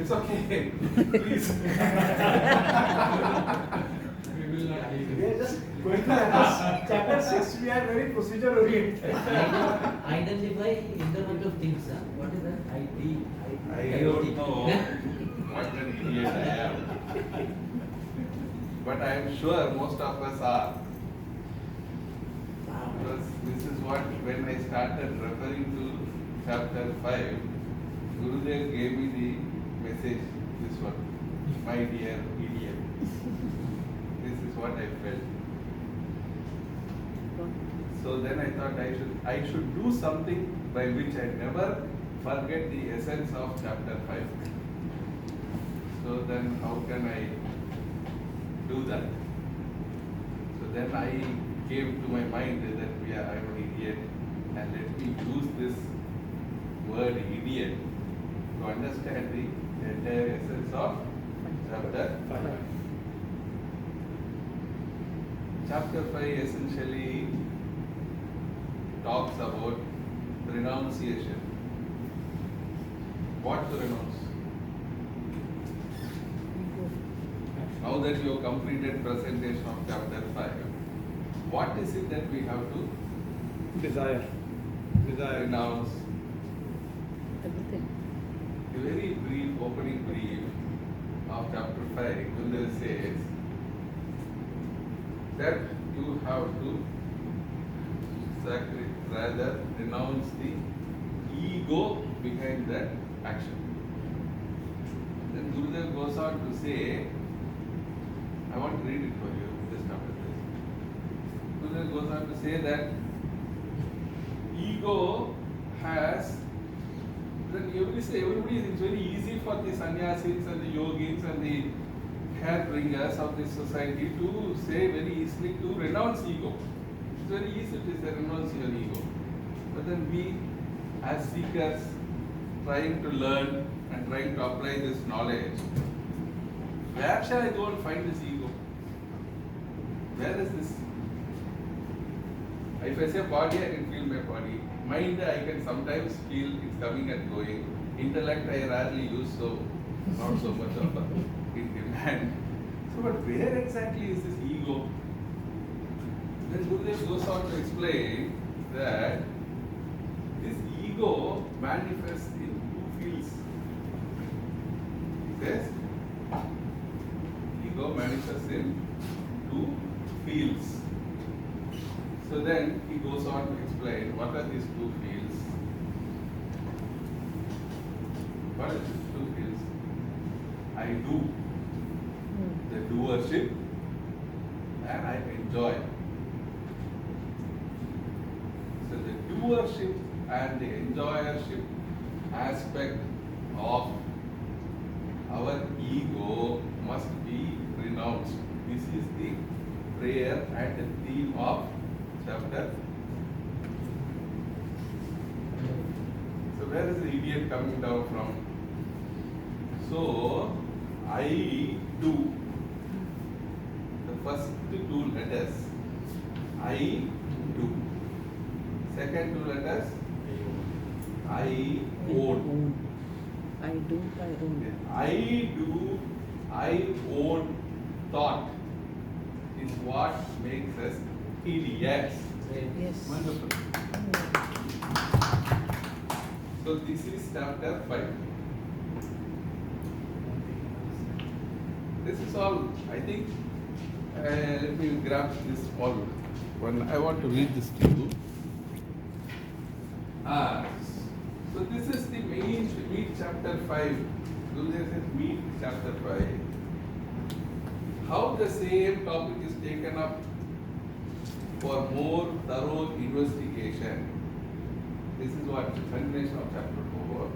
It's okay. Please. We will not leave We are just going to chapter 6. We are very procedure oriented. Identify Internet of Things. What is that? I don't know what an idiot I am. But I am sure most of us are. Because this is what, when I started referring to chapter 5, Gurudev gave me the message, this one, my dear idiot. This is what I felt. So then I thought I should do something by which I never forget the essence of chapter 5. So then how can I do that? So then I came to my mind that I am an idiot, and let me use this word idiot to understand the entire essence of chapter 5. Chapter 5 essentially talks about renunciation. What to renounce? Now that you have completed presentation of chapter 5, what is it that we have to Desire. renounce? Everything. A very brief opening brief of chapter 5, Gurudev says that you have to renounce the ego behind that action. Then Gurudev goes on to say, I want to read it for you just after this. Gurudev goes on to say that ego has, then everybody, it's very easy for the sannyasis and the yogis and the hair bringers of this society to say very easily to renounce ego. It's very easy to say renounce your ego. But then we as seekers trying to learn and trying to apply this knowledge, where shall I go and find this ego? Where is this? If I say body, I can feel my body. Mind, I can sometimes feel it's coming and going. Intellect, I rarely use, so not so much of in demand. So, but where exactly is this ego? Then Gurudev goes on to explain that this ego manifests in two fields. He says, ego manifests in two fields. So then he goes on to explain what are these two fields. What are these two fields? I do, the doership, and I enjoy. So the doership and the enjoyership aspect of our ego must be renounced. This is the prayer and the theme of chapter. So where is the idiot coming down from? So I do. The first two letters, I do. Second two letters, I own. I do, I own. I do, I own thought is what makes us idiots. Yes. Wonderful. So this is chapter 5. This is all, I think, let me grab this small one. I want to read this to you. So this is the meat chapter 5. Gurudev says meat chapter 5. How the same topic is taken up for more thorough investigation. This is what the continuation of chapter 4.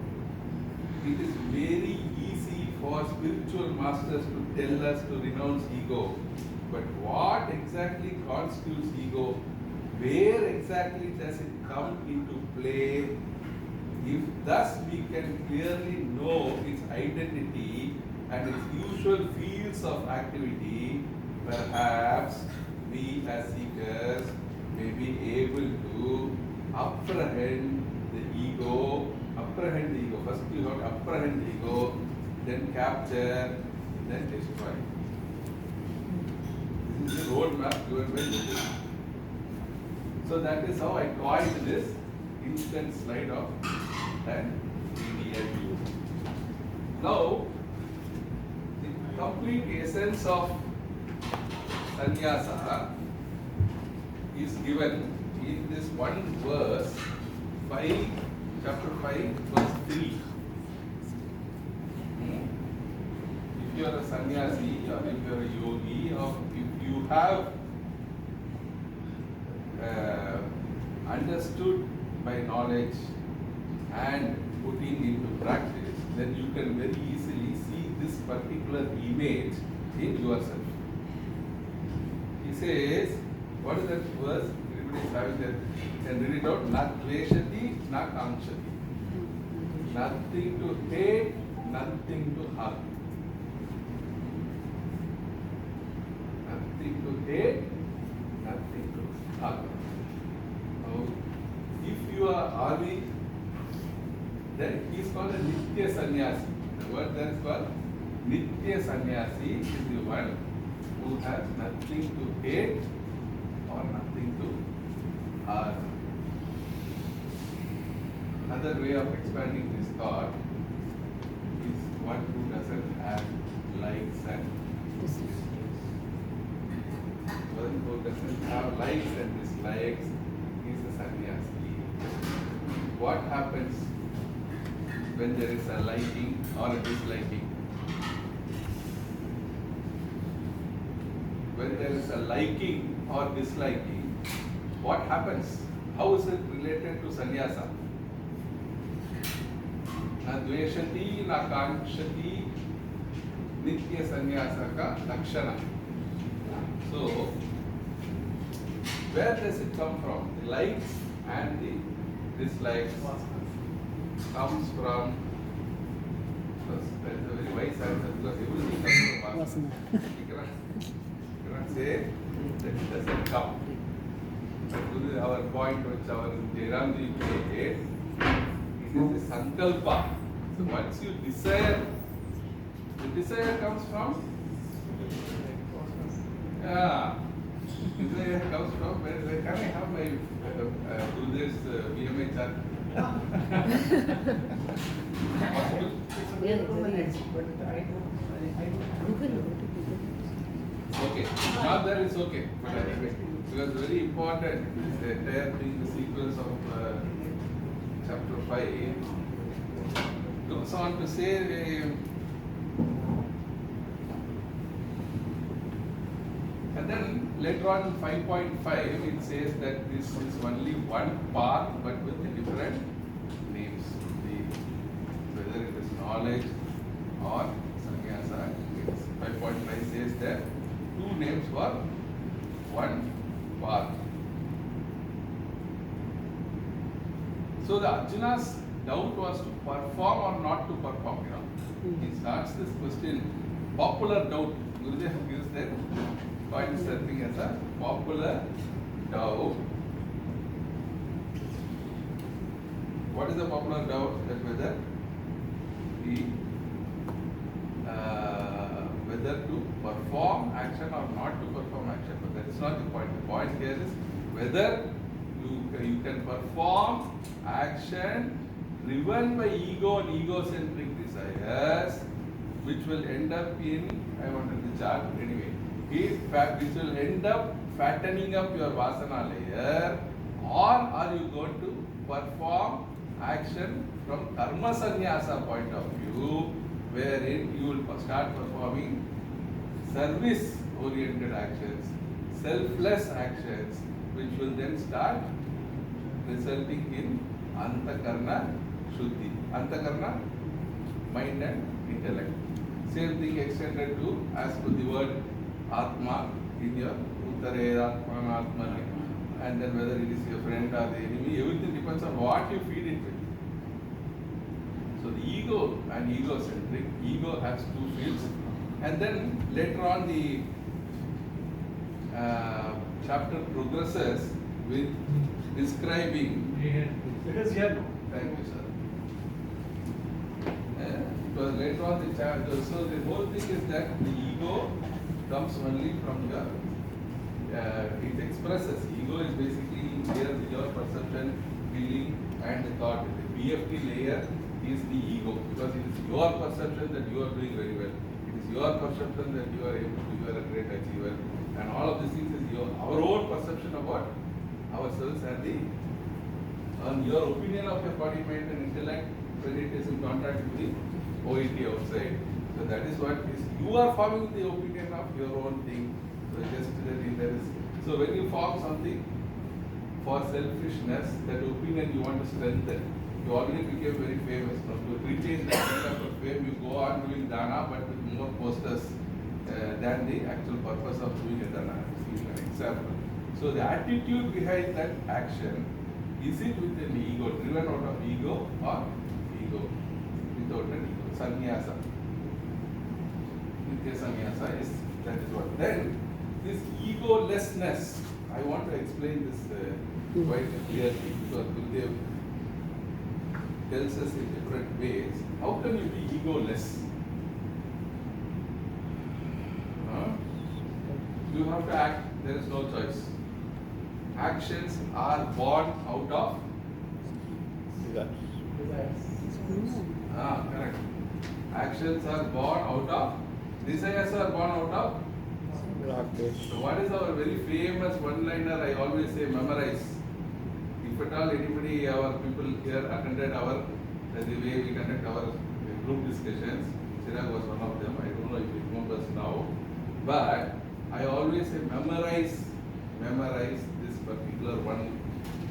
It is very easy for spiritual masters to tell us to renounce ego. But what exactly constitutes ego? Where exactly does it come into play? If thus we can clearly know its identity and its usual fields of activity, perhaps we as seekers may be able to apprehend the ego. First you have to apprehend the ego, then capture, then destroy. This is the roadmap given by Gita. So that is how I coined this instant slide of an EDA view. Now, the complete essence of sannyasa is given in this one verse, chapter 5, verse 3. If you are a sannyasi, or if you are a yogi, or if you have understood by knowledge and putting into practice, then you can very easily see this particular image in yourself. He says, what is that verse? Everybody is having that. Can read it out. Na dveshati, na kamshati. Nothing to hate, nothing to hug. Nothing to hate, nothing to hug. Now, if you are Avi, then he is called a Nitya Sannyasi. The word there is called Nitya Sannyasi is the one who has nothing to hate or nothing to hug. Another way of expanding this thought is one who doesn't have likes and dislikes. One who doesn't have likes and dislikes is a sannyasi. What happens when there is a liking or a disliking? When there is a liking or disliking, what happens? How is it related to sannyasa? Na dveshati, na kamshati, nitya sannyasa ka lakshana. So, where does it come from? The likes and the dislikes comes from, that is a very wise answer, because everything comes from vasana. You cannot say that it doesn't come. That is our point which our Jairamji made. It is the sankalpa. So once you desire, the desire comes from? Yeah. Desire comes from where can I have my Gurudev's VMA chart? Possible? Yeah, very easy. Google. Okay, not there is okay, but anyway, because very important, the entire thing, the sequence of chapter 5 goes on to say, and then later on in 5.5 it says that this is only one path but with different names. Whether it is knowledge or sannyasa, 5.5 says that two names for one path. So the Arjuna's doubt was to perform or not to perform. He starts this question, popular doubt. Gurudev gives that coins the thing as a popular doubt. What is the popular doubt? That whether to perform action or not to perform action. But that is not the point. The point here is whether you can perform action driven by ego and egocentric desires, which will end up in, I wanted the chart anyway, which will end up fattening up your vasana layer, or are you going to perform action from karma sannyasa point of view, wherein you will start performing service oriented actions, selfless actions, which will then start resulting in antakarna shuddhi. Antakarna, mind and intellect. Same thing extended to, as to the word atma in your uttare atma atmani, and then whether it is your friend or the enemy, everything depends on what you feed it with. So the ego and egocentric, ego has two fields, and then later on the chapter progresses with describing. It is here. Thank you, sir. It was later on the chapter, so the whole thing is that the ego comes only from your, it expresses. Ego is basically here your perception, feeling and the thought. The BFT layer is the ego because it is your perception that you are doing very well. It is your perception that you are able to, you are a great achiever. And all of these things is our own perception about ourselves and your opinion of your body, mind and intellect when it is in contact with the OET outside. So that is what is, you are forming the opinion of your own thing. So just there is, so when you form something for selfishness, that opinion you want to strengthen, you already became very famous. Now to retain that kind of fame, you go on doing dana but with more posters than the actual purpose of doing a dana. Give an example. So the attitude behind that action, is it with an ego, driven out of ego or ego without an ego? Sannyasa. Nitya sannyasa is, that is what. Then this egolessness, I want to explain this quite clearly because Gurudev tells us in different ways. How can you be egoless? You have to act, there is no choice. Actions are born out of correct. Actions are born out of desires, are born out of. So what is our very famous one-liner? I always say, memorize. If at all anybody, our people here attended our the way we conduct our group discussions, Chirag was one of them. I don't know if he remembers now, but I always say memorize this particular one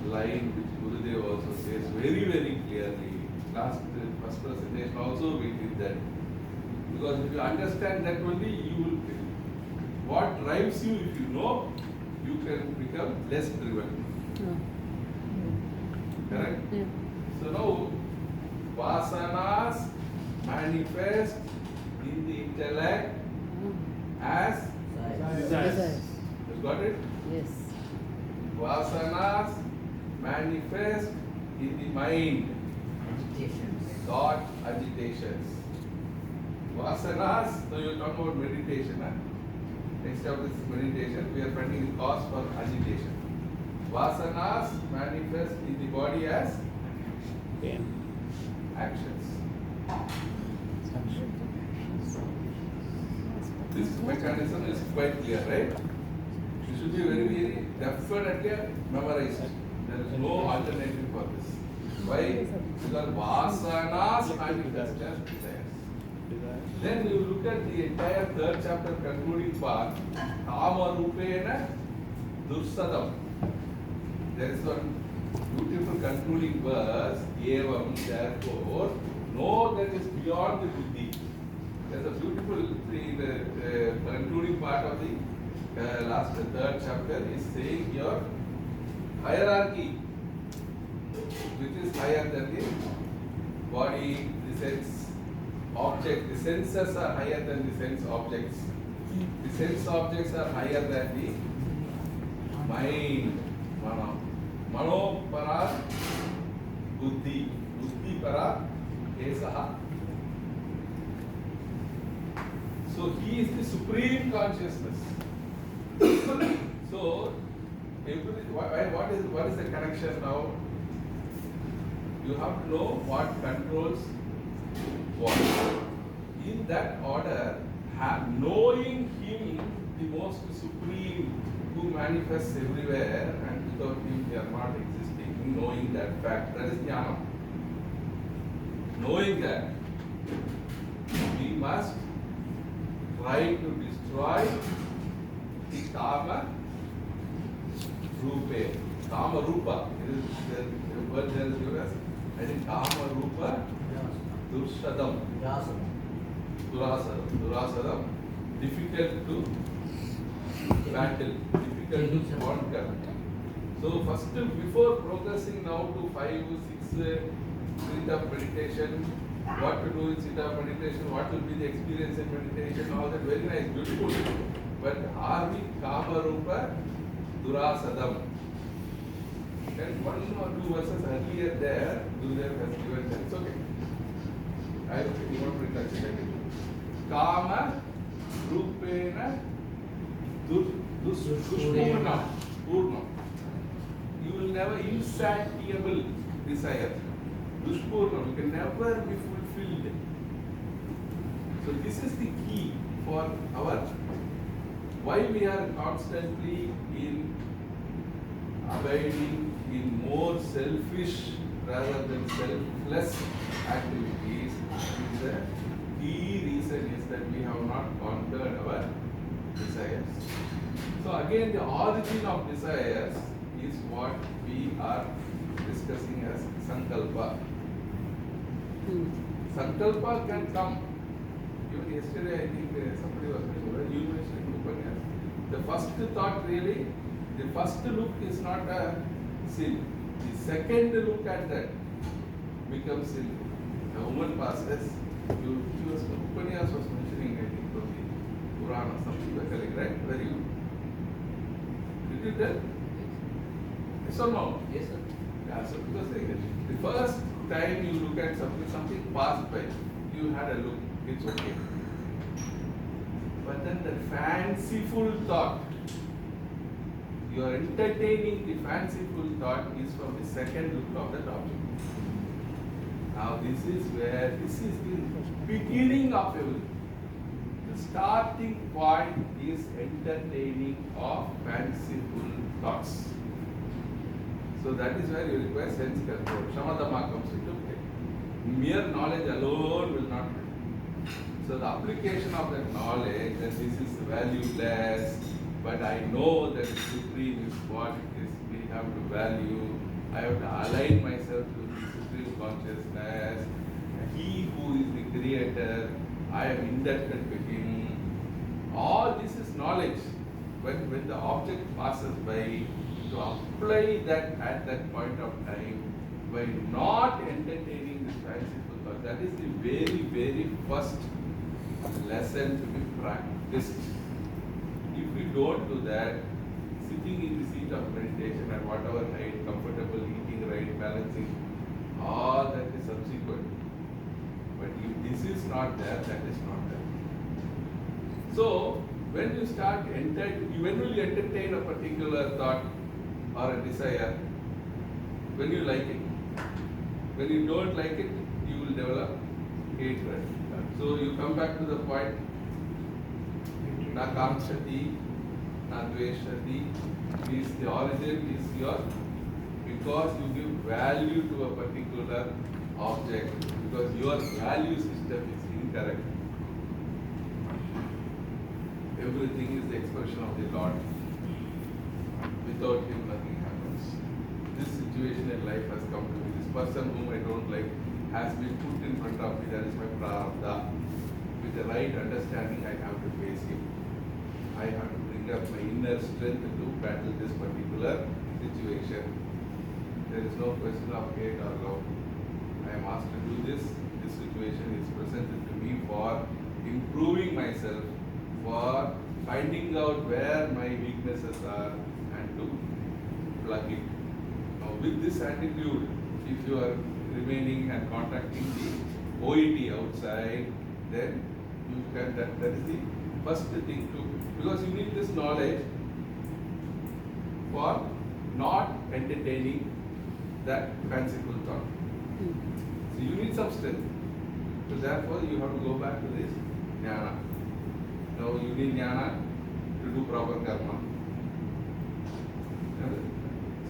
line which Gurudev also says very, very clearly. First presentation also we did that. Because if you understand that only, you will, what drives you, if you know, you can become less driven. Correct? Yeah. So now, vasanas manifest in the intellect as Desires. you got it? Yes. Vasanas manifest in the mind, thought, agitations. Vasanas, so you talk about meditation. Next of this meditation, we are finding the cause for agitation. Vasanas manifest in the body as actions. This mechanism is quite clear, right? You should be very, very definitely memorized. There is no alternative for this. Why? Because vasanas manifest as desires. Then you look at the entire third chapter concluding part, kama rupena dursadam. There is one beautiful concluding verse, evam, therefore, know that is beyond the buddhi. There's a beautiful thing, the concluding part of the last third chapter is saying your hierarchy, which is higher than the body, the sense object. The senses are higher than the sense objects. The sense objects are higher than the mind. Mano para buddhi. Buddhi para esaha. So he is the supreme consciousness. So what is the connection now? You have to know what controls what. In that order, knowing him, the most supreme, who manifests everywhere, and without him we are not existing, knowing that fact, that is jnana. Knowing that, we must try to destroy the kama rupa. Kama rupa. The word there is given as, I think kama rupa dursadam. Durasadam. Difficult to battle, difficult to conquer. So first, before progressing now to 5, 6 minutes of meditation, what to do in sit of meditation, what will be the experience in meditation, all that very nice, beautiful. But are we kama rupa durasadam? And 1 or 2 verses earlier there, Gurudev has given that. It's okay. I want to touch it. Kama Rupena Duspurnam. You will never insatiable desire. Duspurnam, you can never be fulfilled. So this is the key for our why we are constantly in abiding in more selfish rather than selfless activities. The key reason is that we have not conquered our desires. So again, the origin of desires is what we are discussing as sankalpa. Sankalpa can come. Even yesterday, I think somebody was mentioning, you mentioned Upanyas. The first thought really, the first look is not a sin. The second look at that becomes sinful. A woman passes, Upanyas was mentioning, I think, from the Purana, something like that, right? Very good. Did you tell? Yes or no? Yes, sir. Yeah, so because like the first time you look at something passed by, you had a look, it's okay. But then the fanciful thought, you are entertaining the fanciful thought is from the second look of that object. Now this is the beginning of everything. The starting point is entertaining of fanciful thoughts. So that is where you require sense control. Shamadama comes into play. Mere knowledge alone will not do. So the application of that knowledge that this is valueless, but I know that the supreme is what it is we have to value. I have to align myself to the supreme consciousness. He who is the creator, I am indebted to him. All this is knowledge. When the object passes by, to apply that at that point of time by not entertaining this fanciful thought. That is the very, very first lesson to be practiced. If we don't do that, sitting in the seat of meditation at whatever height, comfortable, eating right, balancing, all that is subsequent. But if this is not there, that is not there. So, when you start when will you entertain a particular thought or a desire? When you like it. When you don't like it, you will develop hatred. So you come back to the point, na kamshati, na dveshati, is the origin is your, because you give value to a particular object, because your value system is incorrect. Everything is the expression of the Lord. Without him, nothing happens. This situation in life has come to me. This person whom I don't like has been put in front of me. That is my prarabdha. With the right understanding, I have to face him. I have to bring up my inner strength to battle this particular situation. There is no question of hate or love. I am asked to do this. This situation is presented to me for improving myself, for finding out where my weaknesses are and to plug it. Now with this attitude, if you are remaining and contacting the OET outside, then you can, that is the first thing to, because you need this knowledge for not entertaining that fanciful thought. So you need some strength. So therefore you have to go back to this jnana. Now you need jnana to do proper karma.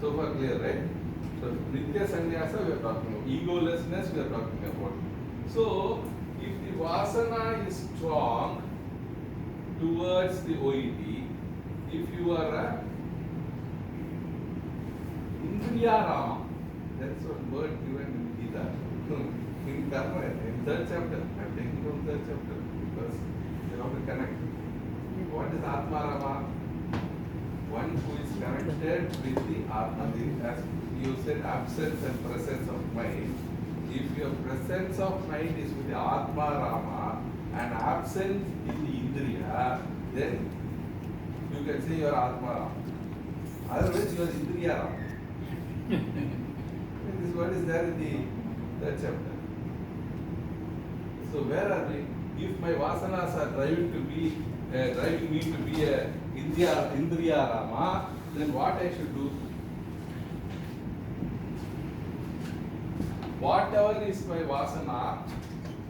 So far clear, right? So nitya sannyasa we are talking about. Egolessness we are talking about. So if the vasana is strong towards the OET, if you are a Indriyarama, that's one word given in Gita. In Karma, in third chapter, I'm taking from third chapter because you have to connect. What is Atma Rama? One who is connected with the Atma. As you said, absence and presence of mind. If your presence of mind is with the Atma Rama and absence in the Indriya, then you can say you are Atma Rama. Otherwise, you are Indriya Rama. This is what is there in the third chapter. So where are they? If my vasanas are driving me to be a Indriya Rama, then what I should do? Whatever is my vasana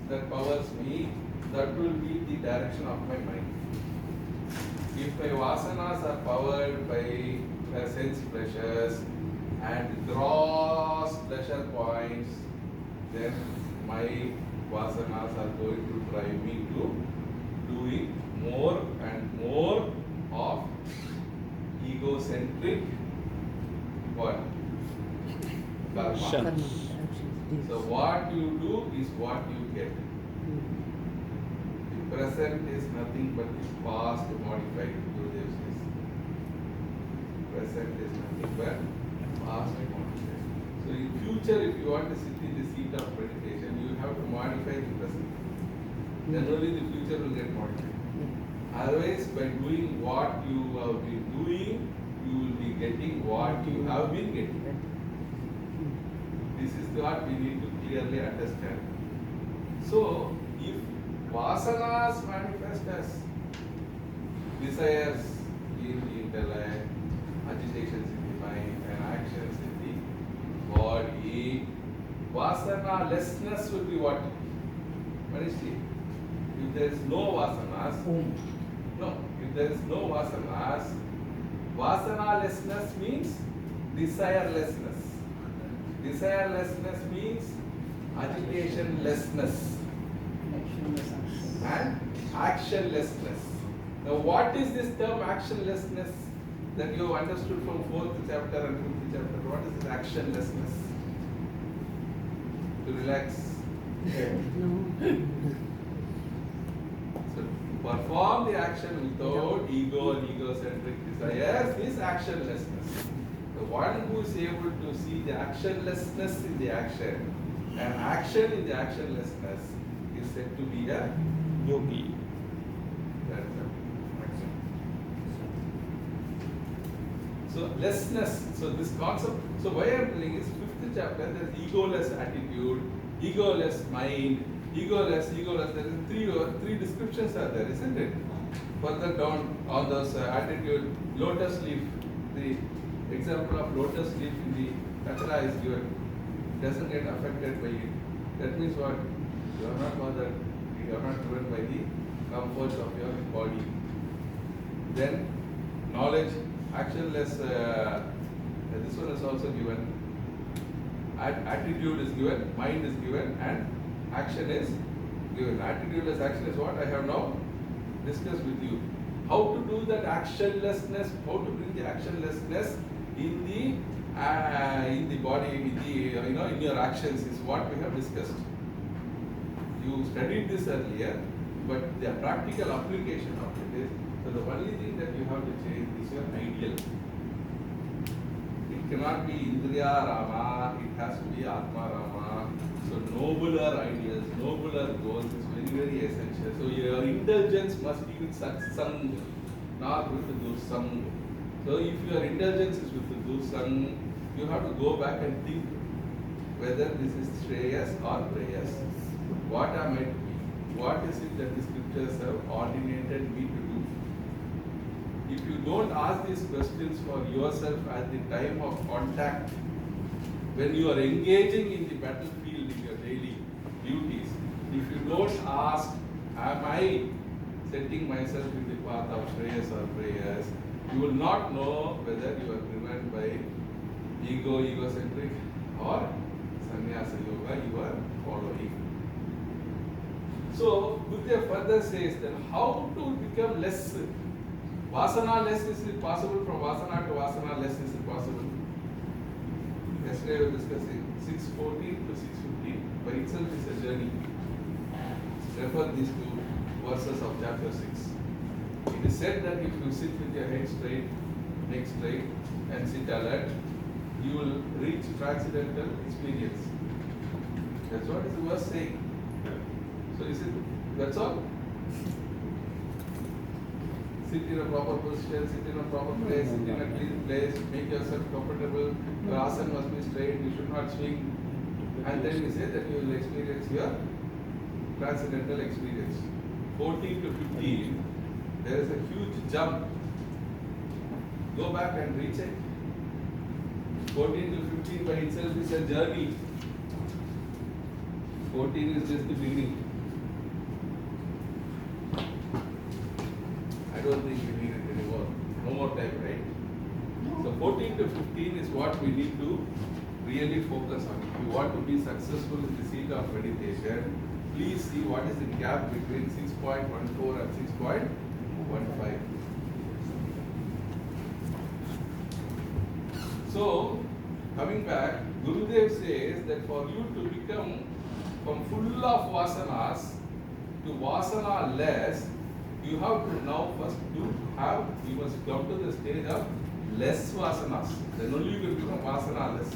that powers me, that will be the direction of my mind. If my vasanas are powered by sense pleasures and gross pleasure points, then my vasanas are going to drive me to doing more and more of egocentric what? Karma. Karma, actions, So deeds. what you do is what you get. The present is nothing but the past modified. Gurudev says. Present is nothing but past modified. So in future, if you want to sit in the seat of meditation, you have to modify the present. Then only the future will get modified. Otherwise, by doing what you have been doing, you will be getting what you have been getting. This is what we need to clearly understand. So, if vasanas manifest as desires in the intellect, agitations in the mind, and actions in the body, vasana-lessness will be what? Manishi, if there is no vasanas, if there is no vasanas, vasana-lessness means desirelessness. Desirelessness means agitationlessness and actionlessness. Now, what is this term actionlessness that you have understood from 4th chapter and 5th chapter? What is this actionlessness? To relax. No. So, perform the action without ego and egocentric desires is actionlessness. The one who is able to see the actionlessness in the action and action in the actionlessness is said to be a yogi. That is action. So lessness. So this concept. So why I am telling is 5th chapter. There is egoless attitude, egoless mind, egoless. There is three descriptions are there, isn't it? Further down on those attitude, lotus leaf. The example of lotus leaf in the katra is given. It doesn't get affected by it. That means what? You are not bothered. You are not driven by the comforts of your body. Then knowledge, actionless. This one is also given. Attitude is given, mind is given, and action is given. Attitudeless action is what I have now discussed with you. How to do that actionlessness? How to bring the actionlessness in the body, in the in your actions is what we have discussed. You studied this earlier, but the practical application of it is, so the only thing that you have to change is your ideal. It cannot be Indriya Rama, it has to be Atma Rama. So nobler ideals, nobler goals is very, very essential. So your indulgence must be with satsang, not with the dursang. So if your indulgence is with the dursang, you have to go back and think whether this is Shreyas or Preyas. What am I to be? What is it that the scriptures have ordinated me to do? If you don't ask these questions for yourself at the time of contact, when you are engaging in the battlefield in your daily duties, if you don't ask, am I setting myself in the path of Shreyas or Preyas, you will not know whether you are driven by egocentric or sannyasa yoga you are following. So, Buddha further says that how to become less. Vasana less, is it possible? From vasana to vasana less, is it possible? Yesterday we were discussing 6:14 to 6:15. By itself is a journey. Refer these two verses of chapter 6. It is said that if you sit with your head straight, neck straight, and sit alert, you will reach transcendental experience. That's what is the verse saying. So is it, that's all? Sit in a proper position, sit in a proper place, sit in a clean place, make yourself comfortable. Your asana must be straight, you should not swing. And then we say that you will experience your transcendental experience. 14 to 15, there is a huge jump. Go back and recheck. 14 to 15 by itself is a journey. 14 is just the beginning. I don't think we need it anymore. No more time, right? So 14 to 15 is what we need to really focus on. If you want to be successful in the seat of meditation, please see what is the gap between 6.14 and 6.15. So, coming back, Gurudev says that for you to become from full of vasanas to vasana less, you have to now first you must come to the stage of less vasanas. Then only you will become vasana less.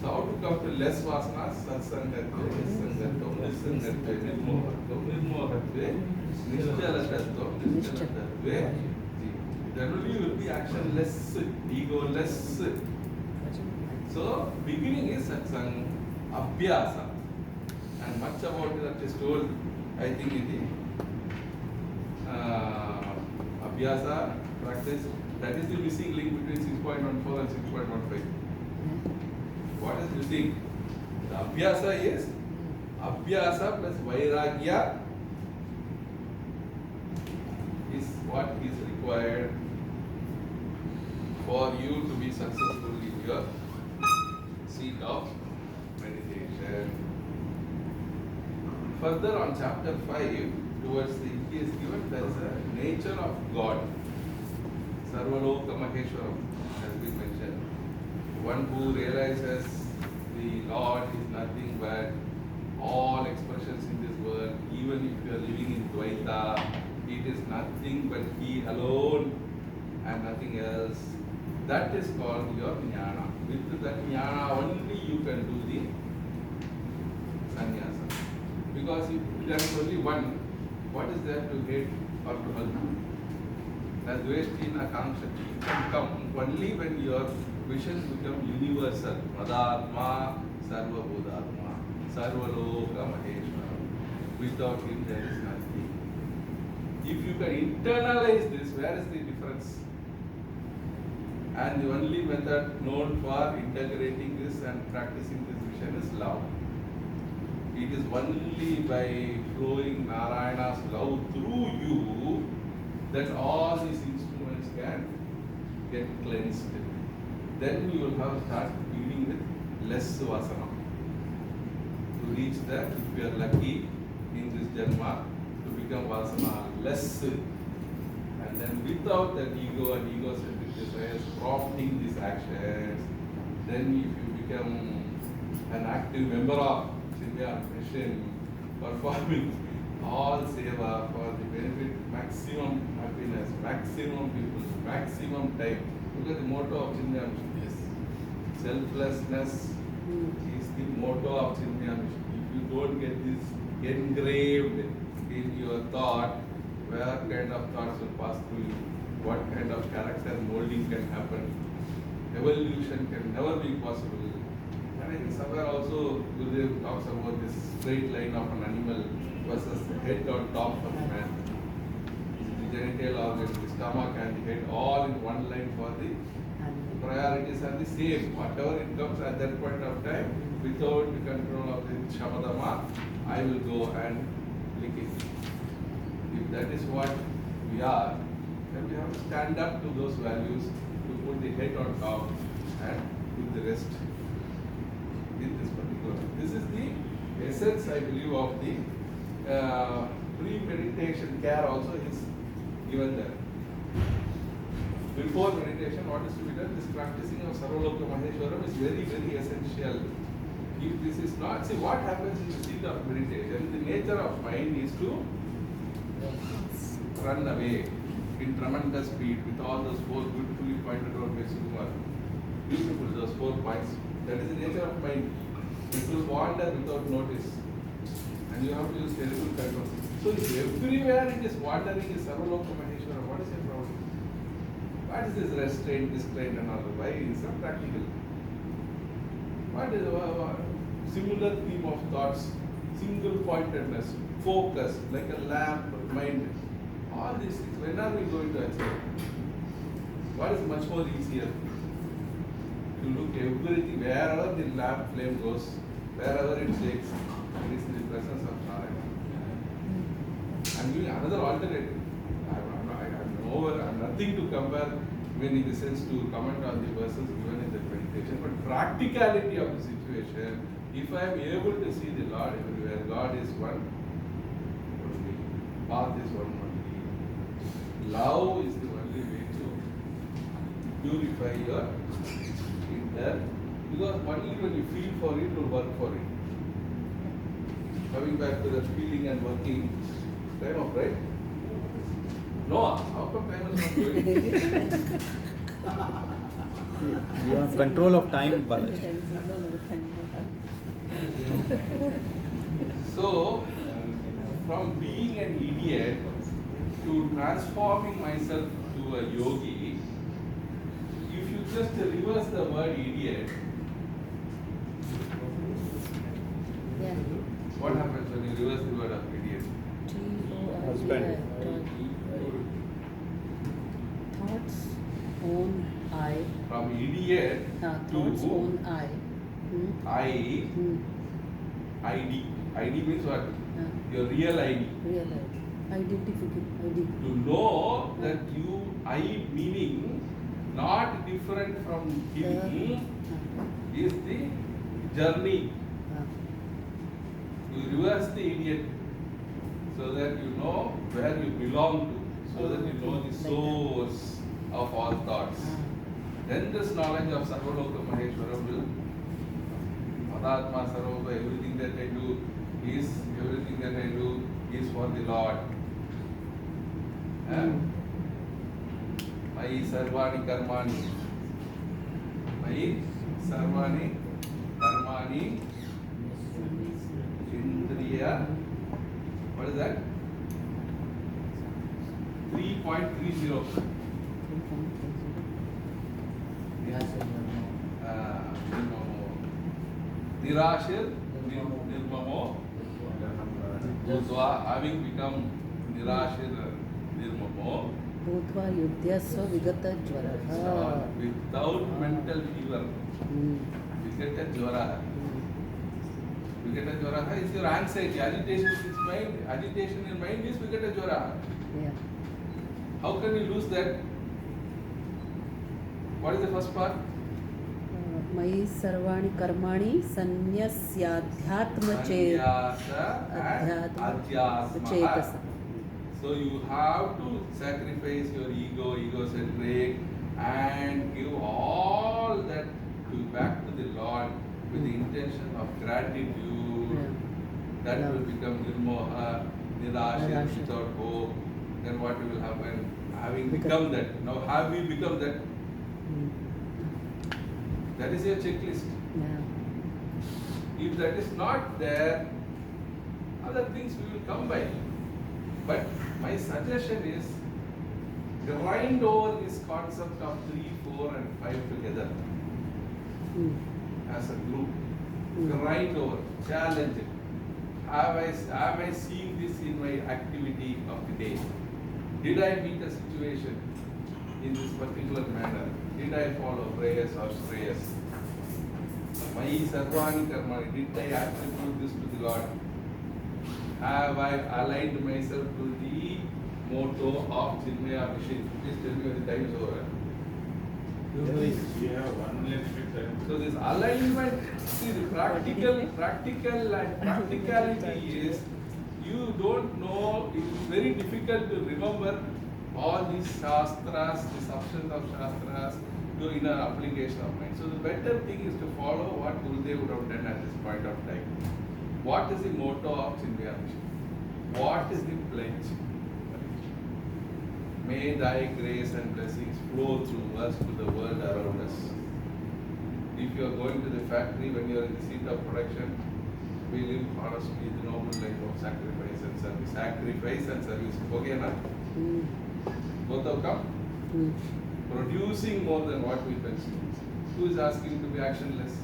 So how to come to less vasanas? Satsangatve, nisangatvam, nisangatve, nirmohatvam, nirmohatve, nishchalatvam, nishchalatve. Then only you will be actionless, ego-less. So beginning is satsang, abhyasa. And much about that is told, I think, in the abhyasa practice. That is the missing link between 6.14 and 6.15. What is missing? The abhyasa is abhyasa plus vairagya is what is required for you to be successful in your seat of meditation. Further on chapter 5, towards the, he is given there is a nature of God. Sarvaloka Maheshwaram has been mentioned. One who realizes the Lord is nothing but all expressions in this world, even if you are living in Dvaita, it is nothing but He alone and nothing else. That is called your jnana. With that jnana only you can do the sannyasa. Because if there is only one, what is there to hate or to hug? That dveshti akanksha can come only when your visions become universal. Madatma, sarva bodhatma, sarvaloka maheshwara. Without him there is nothing. If you can internalize this, where is the difference? And the only method known for integrating this and practicing this vision is love. It is only by flowing Narayana's love through you that all these instruments can get cleansed. Then you will have start dealing with less vasana. To reach that, if you are lucky in this janma, to become vasana less. And then without that ego and egocentric desires prompting these actions, then if you become an active member of Chinmaya mission, performing all seva for the benefit, maximum happiness, maximum people, maximum time. Look at the motto of Chinmaya mission. Yes. Selflessness is the motto of Chinmaya mission. If you don't get this engraved in your thought, where kind of thoughts will pass through you, what kind of character molding can happen, evolution can never be possible. And I think somewhere also Gurudev talks about this straight line of an animal versus the head on top of the man. The genital organ, the stomach and the head all in one line for the priorities are the same. Whatever it comes at that point of time, without the control of the Shamadama, I will go and lick it. If that is what we are, then we have to stand up to those values, to put the head on top and put the rest in this particular. This is the essence, I believe, of the pre-meditation care also is given there. Before meditation, what is to be done? This practicing of Sarvaloka Maheshwaram is very, very essential. If this is not, see what happens in the seat of meditation, the nature of mind is to run away in tremendous speed with all those four beautifully pointed out by Sukumar. Beautiful, those 4 points. That is the nature of mind. It will wander without notice. And you have to use terrible control. So if everywhere it is wandering is Sarvaloka Maheshwara, what is your problem? What is this restraint, distraint and all? Why it is not practical? What is a similar theme of thoughts, single pointedness, focus, like a lamp, mind. All these things, when are we going to achieve? What is much more easier? To look everything, wherever the lamp flame goes, wherever it takes, it is in the presence of Narayana. I'm giving another alternative. I'm nothing to compare even in the sense to comment on the verses given in the meditation, but practicality of the situation, if I am able to see the Lord everywhere, God is one only, path is one only, love is the only way to purify your inner, because only when you feel for it, you will work for it. Coming back to the feeling and working, time of right? No, how come time is not going? You have control of time, Balaji. So, from being an idiot to transforming myself to a yogi, if you just reverse the word idiot, Yeah. what happens when you reverse the word of idiot? Husband. Thoughts, own I. From idiot Thoughts, to own I. I, ID. ID means what? Your real ID. Real I. Identification. To know that you, I meaning not different from him, is the journey. You reverse the idiot so that you know where you belong to, so that you know the source of all thoughts. Then this knowledge of Sarvaloka Maheshwara will, Madatma Sarvaloka, everything that I do is for the Lord. Mai Sarvani Karmani. Mai Sarvani Karmani. Indriya. What is that? 3.30. Nirashir, Nirmamo, Bhutva, having become Nirashir, Nirmamo, Bhutva Yudhyasva Vigata Jvara. without mental fever, Vigata Jvara. Vigata Jvara is your anxiety, agitation in mind, agitation in mind is Vigata Jvara. Yeah. How can we lose that? What is the first part? Mai Sarvani Karmani Sanyasyaadhyatma Chetasa. So you have to sacrifice your ego, egocentric, and give all that back to the Lord with the intention of gratitude. That will become nirmoha, nirashir, without hope. Then what will happen? Having become that. Now have we become that? That is your checklist. Yeah. If that is not there, other things we will come by. But my suggestion is grind over this concept of 3, 4 and 5 together as a group. Grind over, challenge it. Have I seen this in my activity of the day? Did I meet a situation in this particular manner? Did I follow prayers or prayers? Mai Sarvani Karmani, did I attribute this to the Lord? Have I aligned myself to the motto of Chinmaya Mission? Please tell me when the time is over. We have 1 minute time. So this alignment, see the practicality is you don't know, it is very difficult to remember all these shastras, the substance of shastras in an application of mind. So the better thing is to follow what Gurudev would have done at this point of time. What is the motto of Chinmaya Mission? What is the pledge? May thy grace and blessings flow through us to the world around us. If you are going to the factory when you are in the seat of production, we live honestly the noble life of sacrifice and service. Sacrifice and service. Okay, na? Both have come? Producing more than what we consume. Who is asking to be actionless?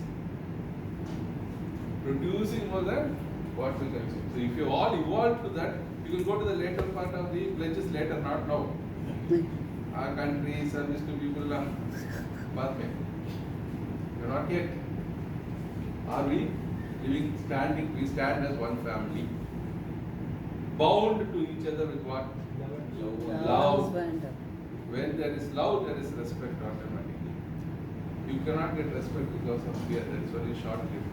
Producing more than What will come? So if you all evolve to that, you will go to the later part of the pledges later, not now. Our country, service to people, baat mein. You're not yet. Are we living, standing? We stand as one family, bound to each other with what? Love. Husband. When there is love, there is respect automatically. You cannot get respect because of fear. That is very short-lived.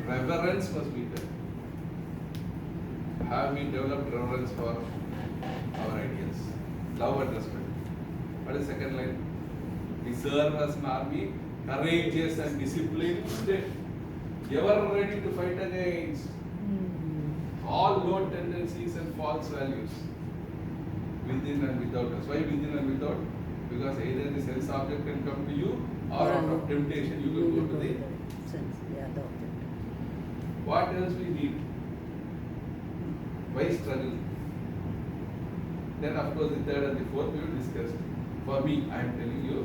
Reverence must be there. Have we developed reverence for our ideals? Love and respect. What is the second line? We serve as an army, courageous and disciplined, ever ready to fight against all low tendencies and false values, within and without us. Why within and without? Because either the sense object can come to you, or out of temptation you will go to the sense. Yeah, the object. what else we need? Why struggle? Then of course the third and the fourth we will discuss. For me, I am telling you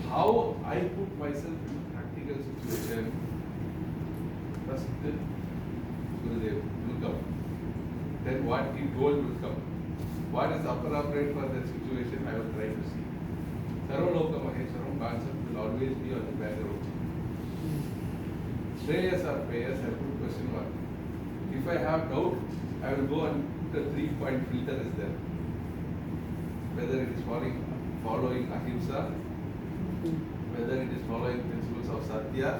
how I put myself in a practical situation. First, Gurudev will come. Then what he told will come. What is appropriate for that situation, I will try to see. Sarvaloka Maheshwaram concept will always be on the background. Shreyas or Prayas, I put question mark. If I have doubt, I will go and put a 3-point filter is there. Whether it is following Ahimsa, whether it is following principles of Satya,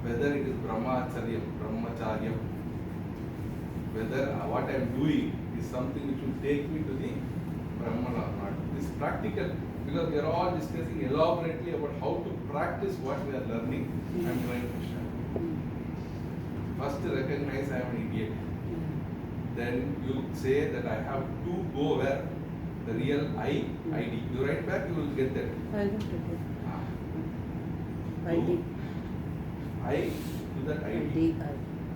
whether it is Brahmacharya, whether what I am doing is something which will take me to the Brahman or not. This is practical because we are all discussing elaborately about how to practice what we are learning. I am trying to share. First, recognize I am an idiot. Then you say that I have to go where the real ID. You write back, you will get that. I don't get it. ID. I to that ID. ID.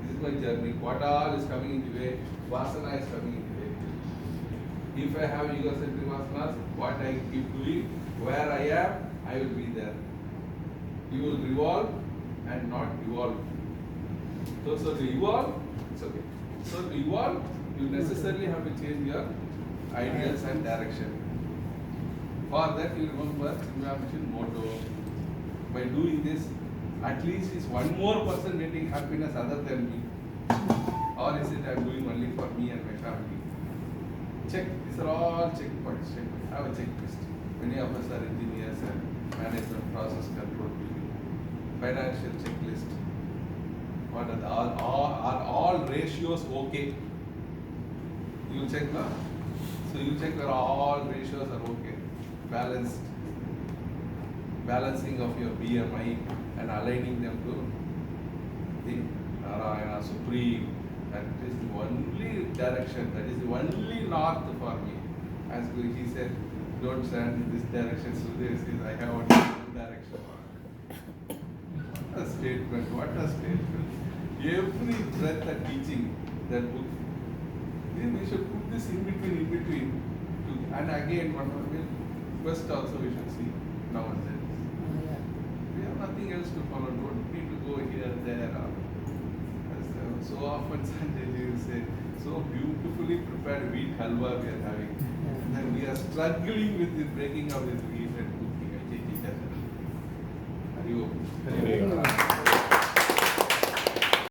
This is my journey. What all is coming in the way? Vasana is coming in the way. If I have egocentric vasanas, what I keep doing, where I am, I will be there. You will revolve and not evolve. So to evolve, it's okay. So to evolve, you necessarily have to change your ideals and direction. For that, you remember, you have mentioned motto. By doing this, at least is one more person getting happiness other than me. Or is it I am doing only for me and my family? Check. These are all checkpoints. Have a checklist. Many of us are engineers and management process control people. Financial checklist. What are all ratios okay? You check now. So you check where all ratios are okay. Balancing of your BMI and aligning them to the Narayana Supreme. That is the only direction, that is the only north for me. As he said, don't stand in this direction, so there says, I have only one direction. What a statement, what a statement. Every breath and teaching that book. Then we should put this in between. And again, one more first also we should see now and then. We have nothing else to follow, don't need to go here, there. So often Sanjay will say, so beautifully prepared wheat halwa we are having. And then we are struggling with the breaking of this wheat and cooking. I take it as a